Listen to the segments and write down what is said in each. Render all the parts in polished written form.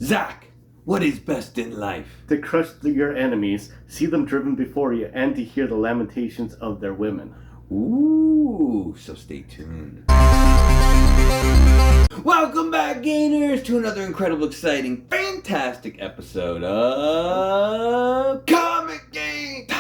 Zach, what is best in life? To crush your enemies, see them driven before you, and to hear the lamentations of their women. Ooh, so stay tuned. Welcome back, Gainers, to another incredible, exciting, fantastic episode of ComicGains.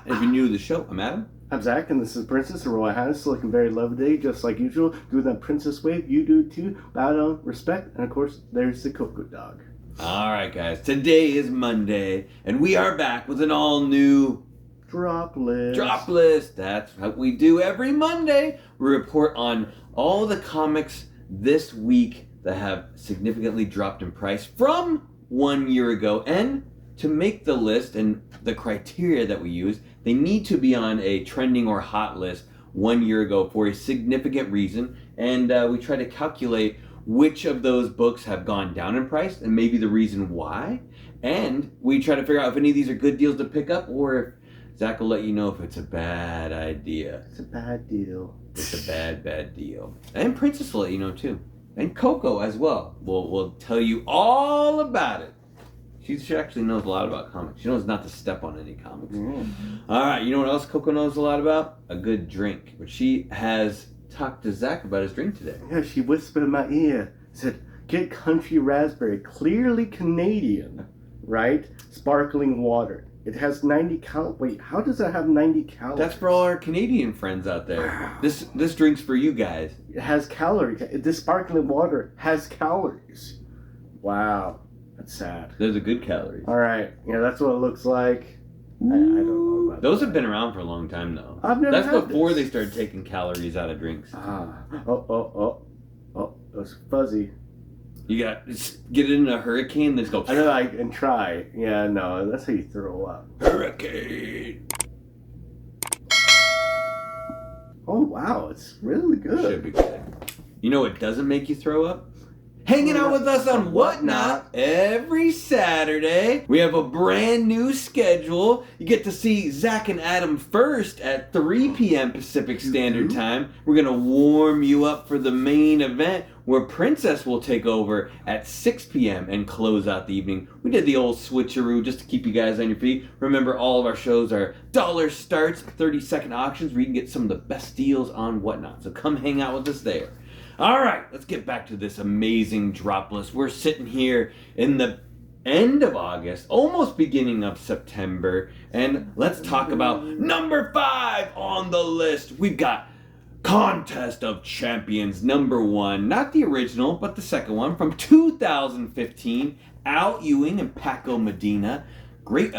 If you're new to the show, I'm Adam. I'm Zach, and this is Princess Royal Highness, looking very lovely today, just like usual. Doing that princess wave, you do too. Bow down, respect, and of course, there's the Cocoa Dog. Alright, guys, today is Monday, and we are back with an all-new Drop list. Drop list. That's what we do every Monday. We report on all the comics this week that have significantly dropped in price from 1 year ago. And to make the list and the criteria that we use, they need to be on a trending or hot list 1 year ago for a significant reason. And we try to calculate which of those books have gone down in price and maybe the reason why. And we try to figure out if any of these are good deals to pick up, or if Zach will let you know if it's a bad idea. It's a bad deal. It's a bad deal. And Princess will let you know too. And Coco as well. We'll tell you all about it. She actually knows a lot about comics. She knows not to step on any comics. All right, you know what else Coco knows a lot about? A good drink. But she has talked to Zach about his drink today. Yeah, she whispered in my ear, said, "Get country raspberry, clearly Canadian, right? Sparkling water. It has 90 calories. Wait, how does it have 90 calories? That's for all our Canadian friends out there. Wow. This drink's for you guys. It has calories. This sparkling water has calories. Wow, that's sad. Those are good calories. All right, yeah, that's what it looks like. I don't know about Those that. have been around for a long time, though. I've never That's had before this. they started taking calories out of drinks. Oh, that's fuzzy. You got just get it in a hurricane, then just go. I know, and try. Yeah, no, that's how you throw up. Hurricane. Oh, wow, it's really good. Should be good. You know what doesn't make you throw up? Hanging out with us on Whatnot every Saturday. We have a brand new schedule. You get to see Zach and Adam first at 3 p.m. Pacific Standard Time. We're going to warm you up for the main event where Princess will take over at 6 p.m. and close out the evening. We did the old switcheroo just to keep you guys on your feet. Remember, all of our shows are dollar starts, 30-second auctions where you can get some of the best deals on Whatnot. So come hang out with us there. All right, let's get back to this amazing drop list. We're sitting here in the end of August, almost beginning of September, and let's talk about number 5 on the list. We've got Contest of Champions number 1, not the original, but the second one from 2015. Al Ewing and Paco Medina. Great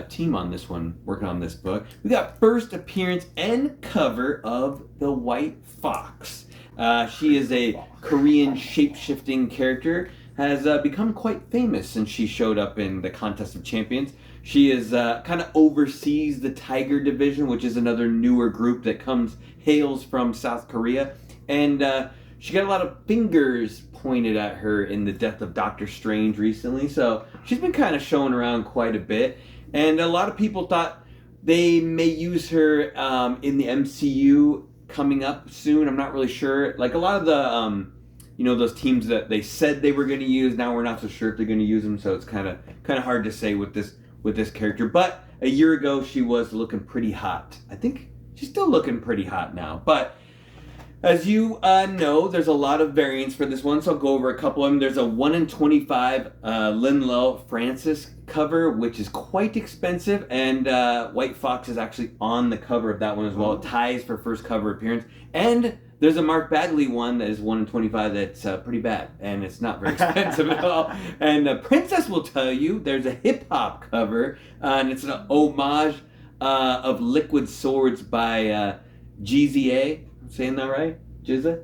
team on this one, working on this book. We got first appearance and cover of the White Fox. She is a Korean shape-shifting character, has become quite famous since she showed up in the Contest of Champions. She is kind of oversees the Tiger Division, which is another newer group that hails from South Korea. And she got a lot of fingers pointed at her in the death of Doctor Strange recently, so she's been kind of showing around quite a bit. And a lot of people thought they may use her in the MCU coming up soon. I'm not really sure. Like a lot of the those teams that they said they were going to use, now we're not so sure if they're going to use them, so it's kind of hard to say with this character. But a year ago she was looking pretty hot. I think she's still looking pretty hot now, but as you know, there's a lot of variants for this one, so I'll go over a couple of them. There's a 1 in 25 Lin-Lo Francis cover, which is quite expensive, and White Fox is actually on the cover of that one as well. It ties for first cover appearance. And there's a Mark Bagley one that is 1 in 25 that's pretty bad, and it's not very expensive at all. And Princess will tell you there's a hip-hop cover, and it's an homage of Liquid Swords by GZA. Saying that right? GZA?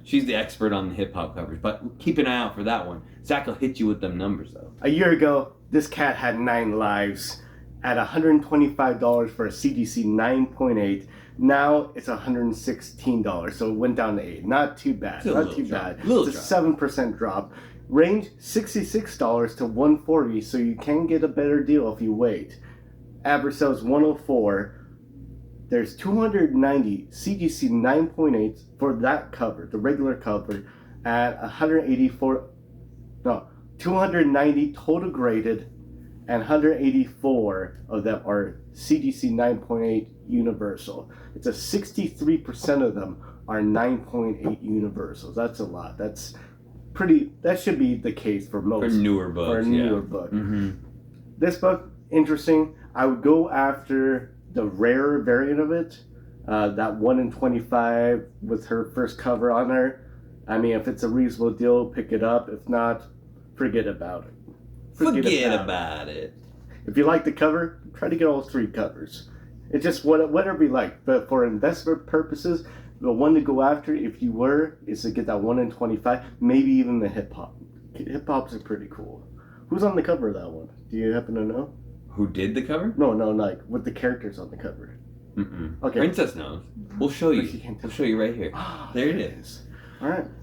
She's the expert on the hip-hop covers, but keep an eye out for that one. Zach will hit you with them numbers, though. A year ago, this cat had 9 lives at $125 for a CGC 9.8. Now it's $116, so it went down to 8. Not too bad. Not too bad. It's a 7% drop. Range $66 to $140, so you can get a better deal if you wait. Average sells $104. There's 290 CGC 9.8s for that cover, the regular cover, at $184. No, 290 total graded, and 184 of them are CGC 9.8 universal. It's a 63% of them are 9.8 universals. That's a lot. That should be the case for most. For newer books. For a newer book. Mm-hmm. This book, interesting. I would go after the rare variant of it. That 1 in 25 with her first cover on there. I mean, if it's a reasonable deal, pick it up. If not, forget about it. Forget about it. If you like the cover, try to get all 3 covers. It's just whatever you like. But for investment purposes, the one to go after, if you were, is to get that 1 in 25, maybe even the hip hop. Hip hops are pretty cool. Who's on the cover of that one? Do you happen to know? Who did the cover? No, like with the characters on the cover. Okay. Princess knows. We'll show you. We'll show you right here. There it is.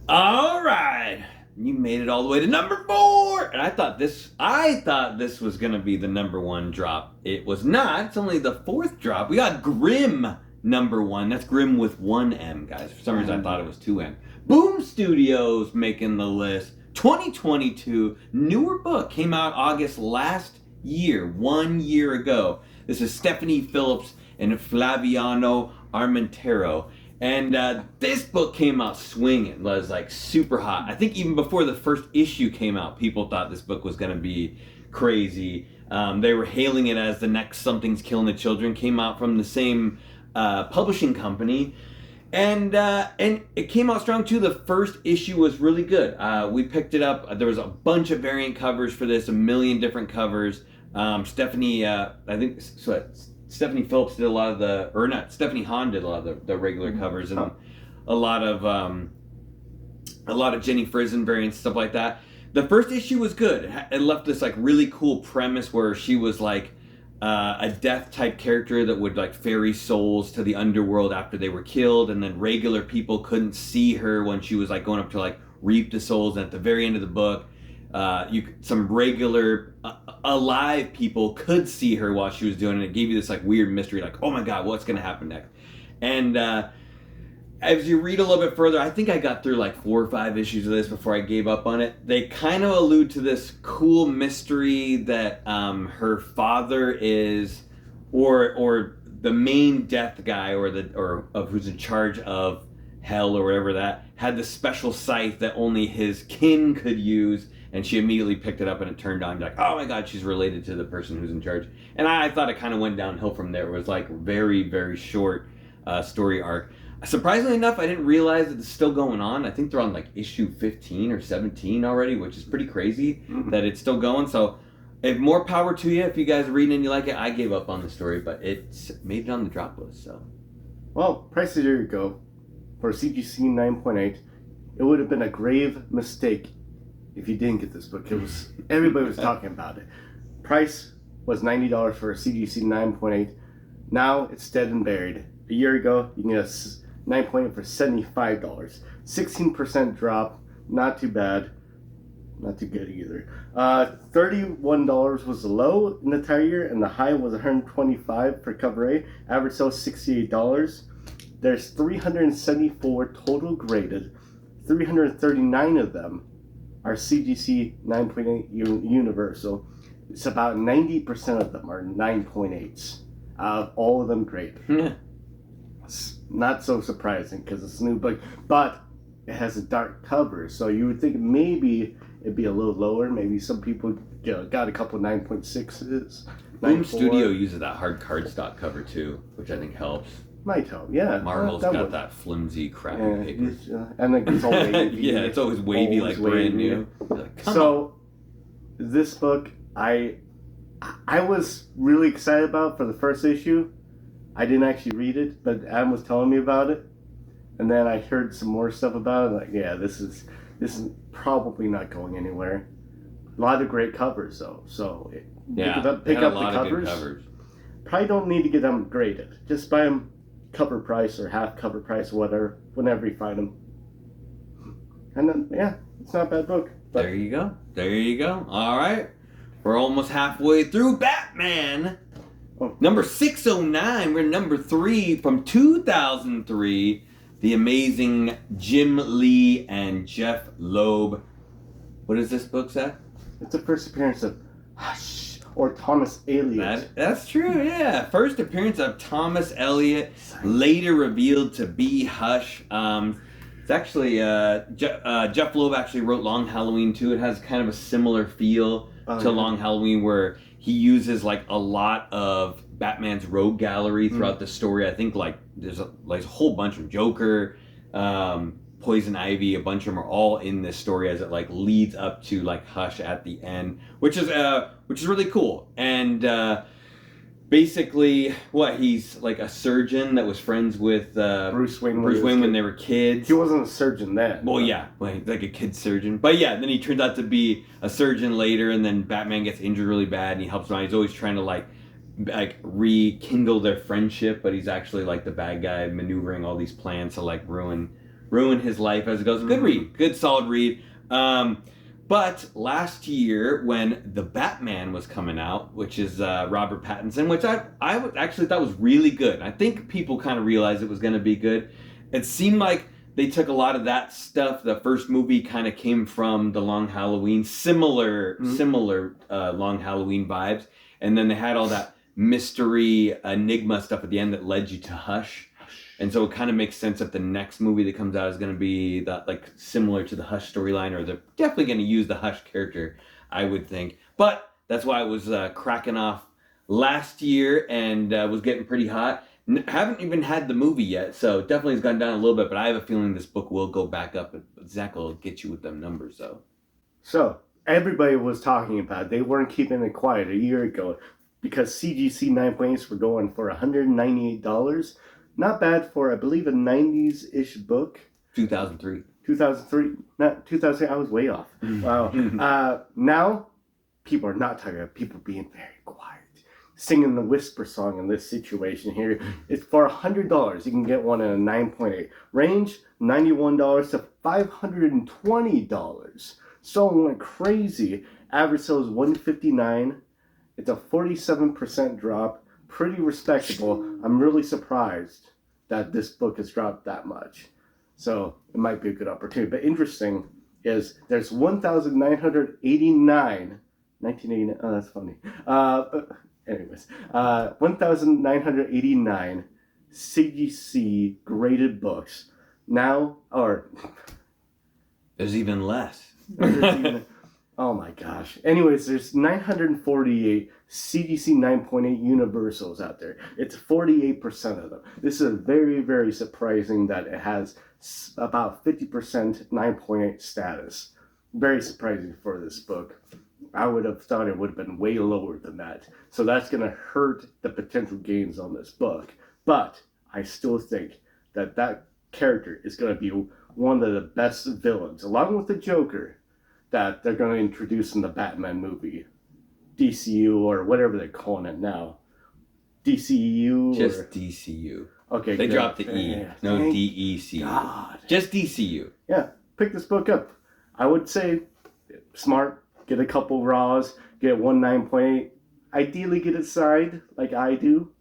All right. You made it all the way to number 4, and I thought this was gonna be the number 1 drop. It was not. It's only the 4th drop. We got Grimm number 1. That's Grimm with 1 M, guys. For some reason, I thought it was 2 M. Boom Studios making the list. 2022 newer book came out August last year, 1 year ago. This is Stephanie Phillips and Flaviano Armentero. And this book came out swinging. It was like super hot. I think even before the first issue came out, people thought this book was going to be crazy. They were hailing it as the next Something's Killing the Children. Came out from the same publishing company. And it came out strong too. The first issue was really good. We picked it up. There was a bunch of variant covers for this, a million different covers. Stephanie Phillips did a lot of Stephanie Hahn did a lot of the regular covers, and a lot of Jenny Frison variants, stuff like that. The first issue was good. It left this like really cool premise where she was like a death type character that would like ferry souls to the underworld after they were killed, and then regular people couldn't see her when she was like going up to like reap the souls. And at the very end of the book, some regular alive people could see her while she was doing it. It gave you this like weird mystery, like, oh my god, what's gonna happen next? And as you read a little bit further, I think I got through like 4 or 5 issues of this before I gave up on it. They kind of allude to this cool mystery that her father is, or the main death guy, or who's in charge of hell or whatever, that had this special scythe that only his kin could use. And she immediately picked it up and it turned on. Like, oh my god, she's related to the person who's in charge. And I thought it kind of went downhill from there. It was like very, very short story arc. Surprisingly enough, I didn't realize that it's still going on. I think they're on like issue 15 or 17 already, which is pretty crazy that it's still going. So if more power to you. If you guys are reading and you like it, I gave up on the story, but it's made it on the drop list. So, well, prices, here you go. For CGC 9.8, it would have been a grave mistake if you didn't get this book. Everybody was talking about it. Price was $90 for a CGC 9.8. Now it's dead and buried. A year ago, you can get a 9.8 for $75. 16% drop. Not too bad. Not too good either. $31 was the low in the entire year, and the high was $125 for cover A. Average sale $68. There's 374 total graded. 339 of them are CGC 9.8 universal. It's about 90% of them are 9.8s. All of them graded. It's not so surprising because it's a new book, but it has a dark cover, so you would think maybe it'd be a little lower. Maybe some people got a couple 9.6s. Boom Studio uses that hard cardstock cover too, which I think helps. Might help, yeah. Marvel's got that flimsy, crappy paper. And like it's all wavy. Yeah, it's always wavy, like brand new. Like, so, this book, I was really excited about for the first issue. I didn't actually read it, but Adam was telling me about it. And then I heard some more stuff about it. Like, yeah, this is probably not going anywhere. A lot of great covers, though. So, pick up the covers. Probably don't need to get them graded. Just buy them cover price or half cover price, whatever, whenever you find them. And then, yeah, it's not a bad book. But there you go. All right. We're almost halfway through Batman. Number 609. We're number 3 from 2003. The amazing Jim Lee and Jeff Loeb. What is this book, Zach? It's the first appearance of Hush or Thomas Elliot. That's true, yeah. First appearance of Thomas Elliot, later revealed to be Hush. It's actually, Jeff Loeb actually wrote Long Halloween too. It has kind of a similar feel to Long Halloween, where he uses like a lot of Batman's rogue gallery throughout the story. I think like there's a whole bunch of Joker, Poison Ivy, a bunch of them are all in this story as it like leads up to like Hush at the end, which is really cool. And basically, he's like a surgeon that was friends with Bruce Wayne when they were kids. He wasn't a surgeon then. Well, yeah, like a kid surgeon. But yeah, then he turns out to be a surgeon later, and then Batman gets injured really bad, and he helps him out. He's always trying to like rekindle their friendship, but he's actually like the bad guy maneuvering all these plans to like ruin his life as it goes. Good read. Good solid read. But last year, when The Batman was coming out, which is Robert Pattinson, which I actually thought was really good. I think people kind of realized it was going to be good. It seemed like they took a lot of that stuff. The first movie kind of came from the Long Halloween, similar Long Halloween vibes. And then they had all that mystery enigma stuff at the end that led you to Hush. And so it kind of makes sense that the next movie that comes out is going to be similar to the Hush storyline, or they're definitely going to use the Hush character, I would think. But that's why it was cracking off last year and was getting pretty hot. Haven't even had the movie yet, so definitely has gone down a little bit, but I have a feeling this book will go back up. Zach will get you with them numbers, though. So, everybody was talking about it. They weren't keeping it quiet a year ago because CGC 9.8s were going for $198. Not bad for, I believe, a 90s-ish book. 2003. 2003. Not 2000. I was way off. Wow. Now, people are not talking about people being very quiet. Singing the whisper song in this situation here. It's for $100. You can get one in a 9.8. Range, $91 to $520. So went crazy. Average sale is $159. It's a 47% drop. Pretty respectable. I'm really surprised that this book has dropped that much. So it might be a good opportunity. But interesting is there's 1,989. 1989. Oh, that's funny. But anyways, 1,989 CGC graded books. Now, or there's even less. Oh my gosh. Anyways, there's 948 CGC 9.8 universals out there. It's 48% of them. This is very, very surprising that it has about 50% 9.8 status. Very surprising for this book. I would have thought it would have been way lower than that. So that's going to hurt the potential gains on this book. But I still think that that character is going to be one of the best villains, along with the Joker, that they're going to introduce in the Batman movie. DCU or whatever they're calling it now. DCU? Just DCU. Okay, they good. dropped the E. No DECU. God. Just DCU. Yeah, pick this book up. I would say, smart, get a couple raws, get one 9.8. Ideally get it signed, like I do.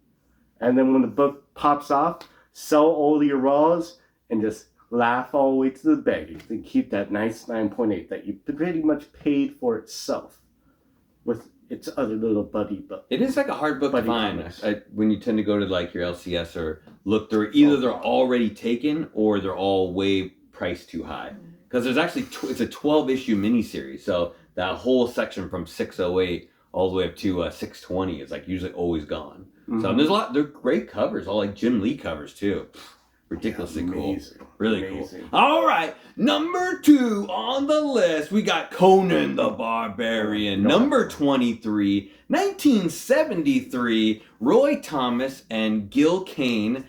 And then when the book pops off, sell all your raws and just laugh all the way to the bank and keep that nice 9.8 that you pretty much paid for itself with its other little buddy book. It is like a hard book to find when you tend to go to like your LCS or look through. Either they're already taken or they're all way priced too high. Because there's actually it's a 12-issue miniseries, so that whole section from 608 all the way up to 620 is like usually always gone. Mm-hmm. So there's a lot. They're great covers, all like Jim Lee covers too. Ridiculously cool. Really amazing. Cool. All right, number 2 on the list, we got Conan the Barbarian. Number 23, 1973, Roy Thomas and Gil Kane.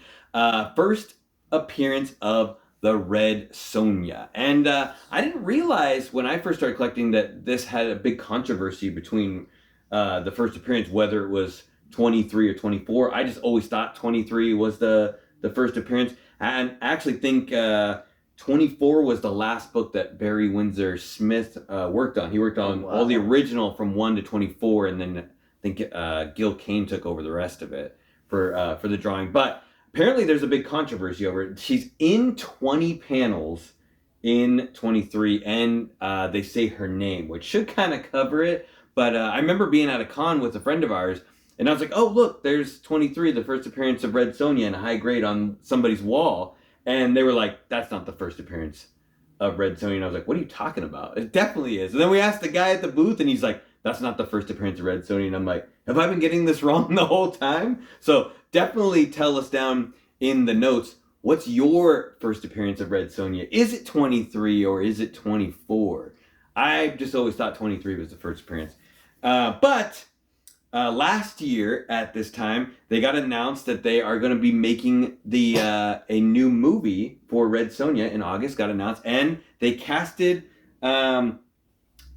First appearance of the Red Sonja. And I didn't realize when I first started collecting that this had a big controversy between the first appearance, whether it was 23 or 24. I just always thought 23 was the first appearance. And I actually think 24 was the last book that Barry Windsor Smith worked on. He worked on all the original from 1 to 24, and then I think Gil Kane took over the rest of it for the drawing. But apparently there's a big controversy over it. She's in 20 panels in 23, and they say her name, which should kind of cover it. But I remember being at a con with a friend of ours, and I was like, oh, look, there's 23, the first appearance of Red Sonja in a high grade on somebody's wall. And they were like, that's not the first appearance of Red Sonja. And I was like, what are you talking about? It definitely is. And then we asked the guy at the booth, and he's like, that's not the first appearance of Red Sonja. And I'm like, have I been getting this wrong the whole time? So definitely tell us down in the notes, what's your first appearance of Red Sonja? Is it 23 or is it 24? I just always thought 23 was the first appearance. But last year at this time, they got announced that they are going to be making a new movie for Red Sonja in August. Got announced, and they casted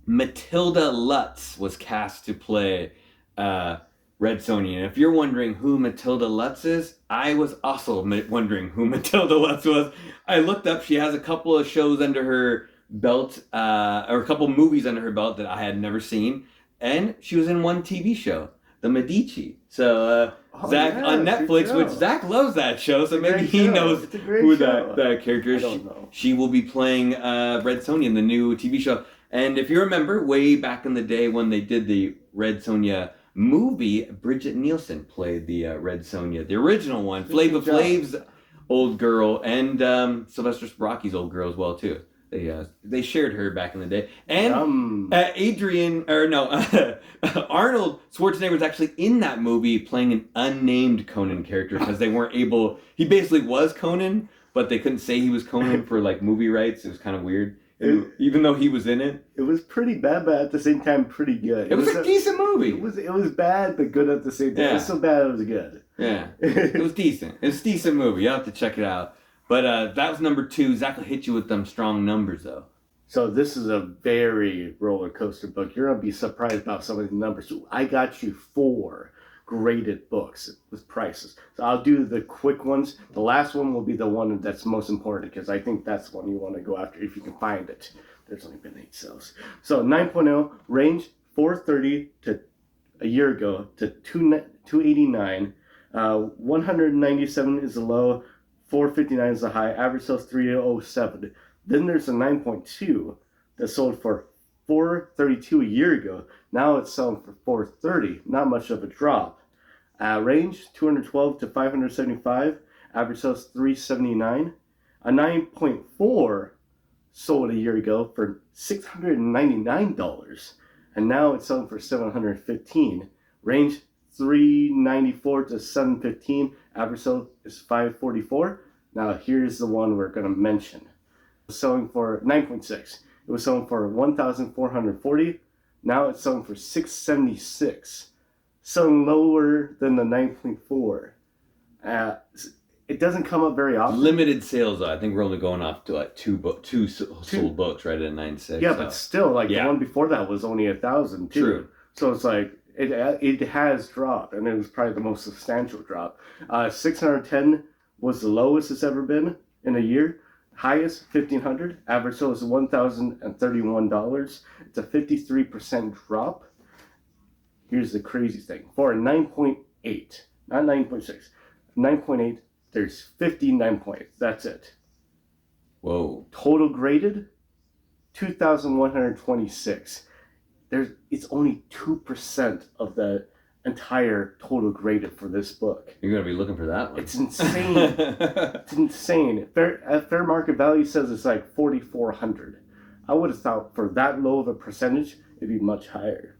Matilda Lutz was cast to play Red Sonja. And if you're wondering who Matilda Lutz is, I was also wondering who Matilda Lutz was. I looked up. She has a couple of shows under her belt, or a couple movies under her belt that I had never seen. And she was in one TV show, The Medici. So Zach on Netflix, which Zach loves that show, so maybe he knows who that character is. She will be playing Red Sonja in the new TV show. And if you remember, way back in the day when they did the Red Sonja movie, Bridget Nielsen played the Red Sonja, the original one. Flava Flav's old girl, and Sylvester Sprocky's old girl as well too. They shared her back in the day. And Arnold Schwarzenegger was actually in that movie playing an unnamed Conan character because they weren't able. He basically was Conan, but they couldn't say he was Conan for like movie rights. It was kind of weird. Even though he was in it, it was pretty bad, but at the same time, pretty good. It was a decent movie. It was bad, but good at the same time. Yeah. It was so bad, it was good. Yeah, it was decent. It was a decent movie. You have to check it out. But that was number 2. Zach will hit you with them strong numbers, though. So this is a very roller coaster book. You're gonna be surprised about some of the numbers. So I got you 4 graded books with prices. So I'll do the quick ones. The last one will be the one that's most important because I think that's the one you want to go after if you can find it. There's only been 8 sales. So 9.0 range $430 to a year ago to $289. 197 is the low, 459 is the high. Average sales 307. Then there's a 9.2 that sold for $432 a year ago. Now it's selling for $430. Not much of a drop. Range 212 to 575. Average sales 379. A 9.4 sold a year ago for $699, and now it's selling for $715. Range 394 to 715. Average sale is 544. Now here's the one we're going to mention. Selling for 9.6. It was selling for $1,440. Now it's selling for $676. Selling lower than the 9.4. It doesn't come up very often. Limited sales, though. I think we're only going off to like two sold books right at 9.6. Yeah, so. But still, the one before that was only 1,000 too. True. So it's like it has dropped, and it was probably the most substantial drop. 610 was the lowest it's ever been in a year. Highest $1,500. Average sale is $1,031. It's a 53% drop. Here's the crazy thing: for a 9.8, not 9.6, 9.8. There's 59 points. That's it. Whoa. Total graded, 2,126. It's only 2% of the entire total graded for this book. You're going to be looking for that one. It's insane. It's insane. Fair market value says it's like 4,400. I would have thought for that low of a percentage, it'd be much higher.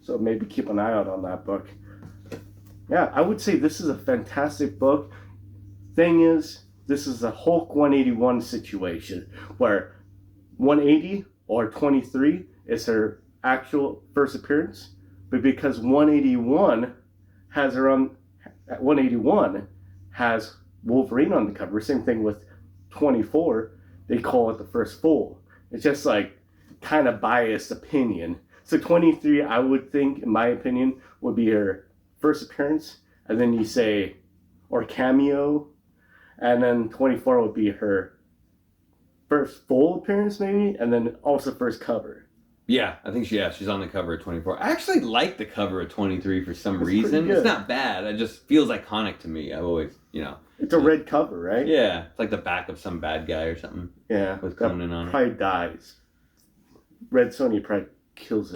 So maybe keep an eye out on that book. Yeah, I would say this is a fantastic book. Thing is, this is a Hulk 181 situation where 180 or 23 is her actual first appearance, but because 181 has Wolverine on the cover, same thing with 24, they call it the first full. It's just like kind of biased opinion. So 23, I would think, in my opinion, would be her first appearance, and then you say, or cameo. And then 24 would be her first full appearance, maybe, and then also first cover. Yeah, I think she's on the cover of 24. I actually like the cover of 23 for some reason. It's not bad. It just feels iconic to me. I've always, It's a red cover, right? Yeah, it's like the back of some bad guy or something. Yeah, with Conan on it. Probably dies. Red Sonja probably kills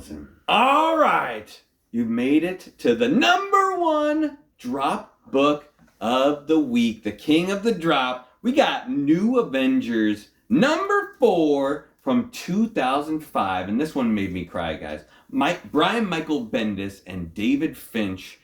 him. All right, you've made it to the number 1 drop book of the week, the king of the drop. We got New Avengers number 4 from 2005, and this one made me cry, guys. Brian Michael Bendis and David Finch.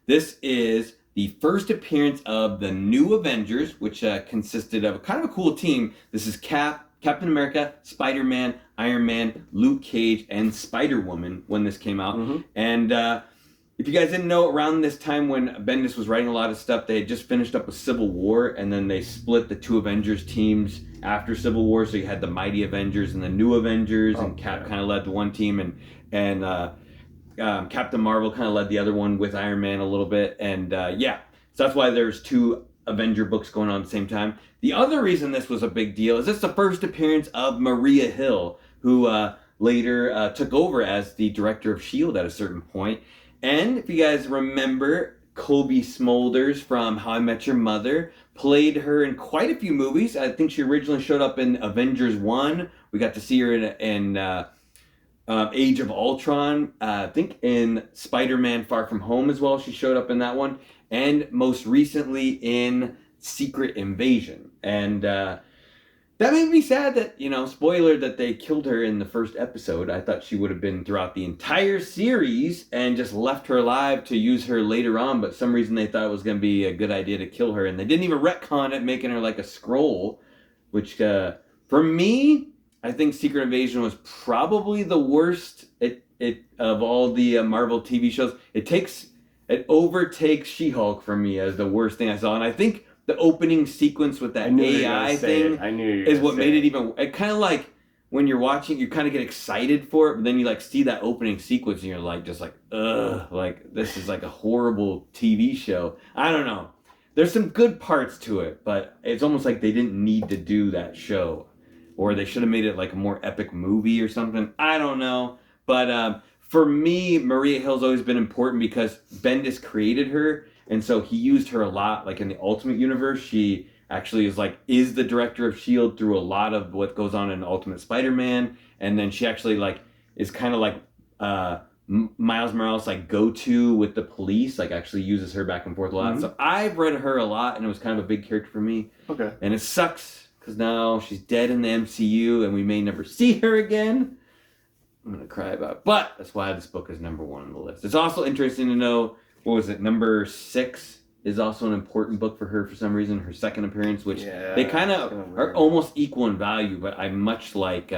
This is the first appearance of the New Avengers, which consisted of kind of a cool team. This is Captain America, Spider-Man, Iron Man, Luke Cage, and Spider-Woman when this came out. Mm-hmm. And if you guys didn't know, around this time when Bendis was writing a lot of stuff, they had just finished up with Civil War, and then they split the 2 Avengers teams after Civil War. So you had the Mighty Avengers and the New Avengers, and Cap kind of led the one team, and Captain Marvel kind of led the other one with Iron Man a little bit. And so that's why there's 2 Avenger books going on at the same time. The other reason this was a big deal is it's the first appearance of Maria Hill, who later took over as the director of S.H.I.E.L.D. at a certain point. And if you guys remember, Kobe Smulders from How I Met Your Mother played her in quite a few movies. I think she originally showed up in Avengers 1. We got to see her in Age of Ultron. I think in Spider-Man Far From Home as well. She showed up in that one. And most recently in Secret Invasion. And that made me sad that, spoiler, that they killed her in the first episode. I thought she would have been throughout the entire series and just left her alive to use her later on. But for some reason they thought it was going to be a good idea to kill her. And they didn't even retcon it, making her like a Skrull. Which, for me, I think Secret Invasion was probably the worst of all the Marvel TV shows. It overtakes She-Hulk for me as the worst thing I saw. And I think the opening sequence with that AI thing is what made it even... It kind of like, when you're watching, you kind of get excited for it, but then you like see that opening sequence and you're like, just like, ugh, like this is like a horrible TV show. I don't know. There's some good parts to it, but it's almost like they didn't need to do that show. Or they should have made it like a more epic movie or something. I don't know. But for me, Maria Hill's always been important because Bendis created her. And so he used her a lot, like in the Ultimate Universe. She actually is the director of S.H.I.E.L.D. through a lot of what goes on in Ultimate Spider-Man. And then she actually is kind of like Miles Morales go-to with the police, actually uses her back and forth a lot. Mm-hmm. So I've read her a lot, and it was kind of a big character for me. Okay. And it sucks because now she's dead in the MCU and we may never see her again. I'm going to cry about it. But that's why this book is number 1 on the list. It's also interesting to know, what was it, number 6 is also an important book for her for some reason, her second appearance, which they kind of are almost equal in value, but I much like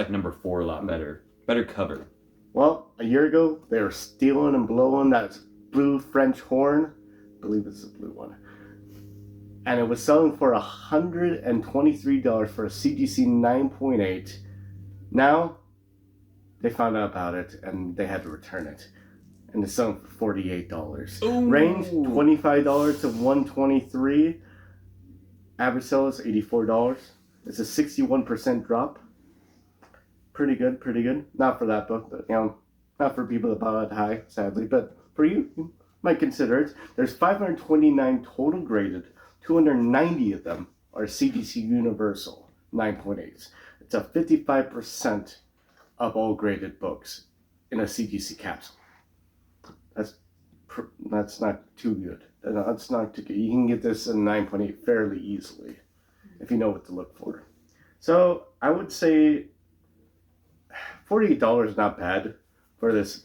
number 4 a lot better. Better cover. Well, a year ago, they were stealing and blowing that blue French horn. I believe it's the blue one. And it was selling for $123 for a CGC 9.8. Now, they found out about it and they had to return it. And it's selling for $48. Ooh. Range $25 to $123. Average sale is $84. It's a 61% drop. Pretty good. Not for that book, but not for people that bought it high, sadly. But for you, you might consider it. There's 529 total graded. 290 of them are CGC Universal 9.8s. It's a 55% of all graded books in a CGC capsule. That's not too good. That's not too good. You can get this in 9.8 fairly easily if you know what to look for. So I would say $48 is not bad for this.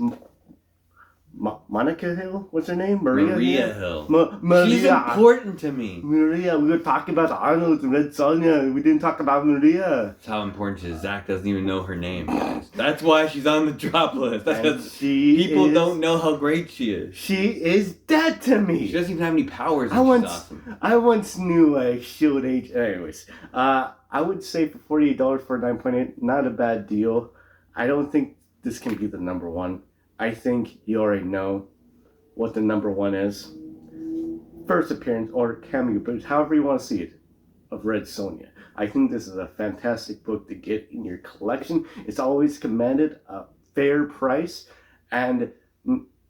Monica Hill? What's her name? Maria Hill. Maria. She's important to me. Maria. We were talking about Arnold and Red Sonja. We didn't talk about Maria. That's how important she is. Zach doesn't even know her name, guys. That's why she's on the drop list. That's because people don't know how great she is. She is dead to me. She doesn't even have any powers. I once knew S.H.I.E.L.D. age. Anyways, I would say for $48 for 9.8, not a bad deal. I don't think this can be the number 1. I think you already know what the number 1 is. First appearance or cameo, but however you want to see it, of Red Sonja. I think this is a fantastic book to get in your collection. It's always commanded a fair price, and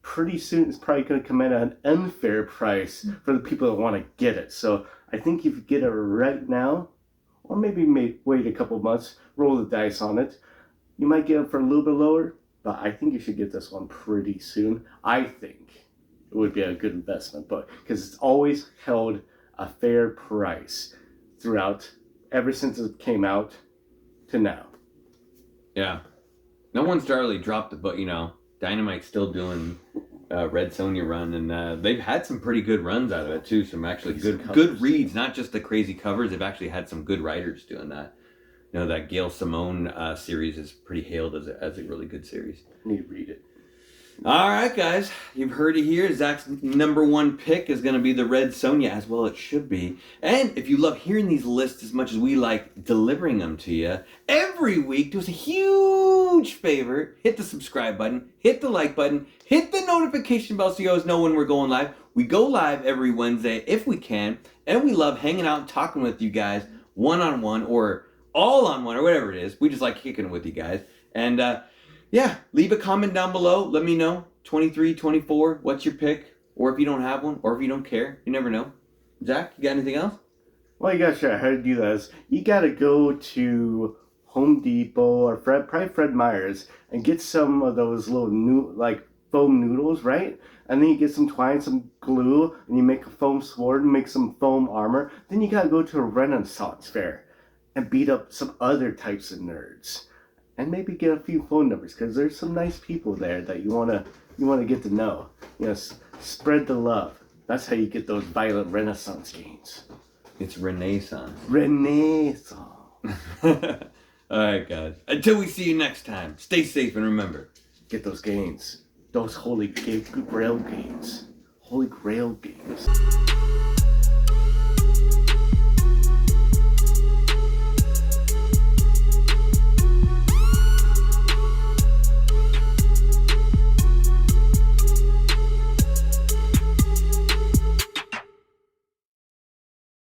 pretty soon it's probably going to come at an unfair price for the people that want to get it. So I think if you get it right now, or maybe wait a couple months, roll the dice on it, you might get it for a little bit lower, but I think you should get this one pretty soon. I think it would be a good investment, but because it's always held a fair price throughout, ever since it came out to now. Yeah. No one's really dropped it, but Dynamite's still doing Red Sonja run, and they've had some pretty good runs out of it too. Some actually good reads, not just the crazy covers. They've actually had some good writers doing that. That Gail Simone series is pretty hailed as a really good series. Need to read it. All right, guys, you've heard it here. Zach's number one pick is going to be the Red Sonja, as well it should be. And if you love hearing these lists as much as we like delivering them to you, every week do us a huge favor. Hit the subscribe button, hit the like button, hit the notification bell so you always know when we're going live. We go live every Wednesday if we can, and we love hanging out and talking with you guys one-on-one or all-on-one or whatever it is. We just like kicking it with you guys. And, yeah, leave a comment down below. Let me know, 23, 24, what's your pick? Or if you don't have one, or if you don't care, you never know. Zach, you got anything else? Well, you gotta show how to do that is you gotta go to Home Depot or probably Fred Meyer's and get some of those little foam noodles, right? And then you get some twine, some glue, and you make a foam sword and make some foam armor. Then you gotta go to a Renaissance fair and beat up some other types of nerds. And maybe get a few phone numbers, because there's some nice people there that you wanna get to know. Spread the love. That's how you get those violent Renaissance gains. It's Renaissance. Renaissance. All right, guys. Until we see you next time, stay safe and remember, get those gains. Those holy grail gains. Holy grail gains.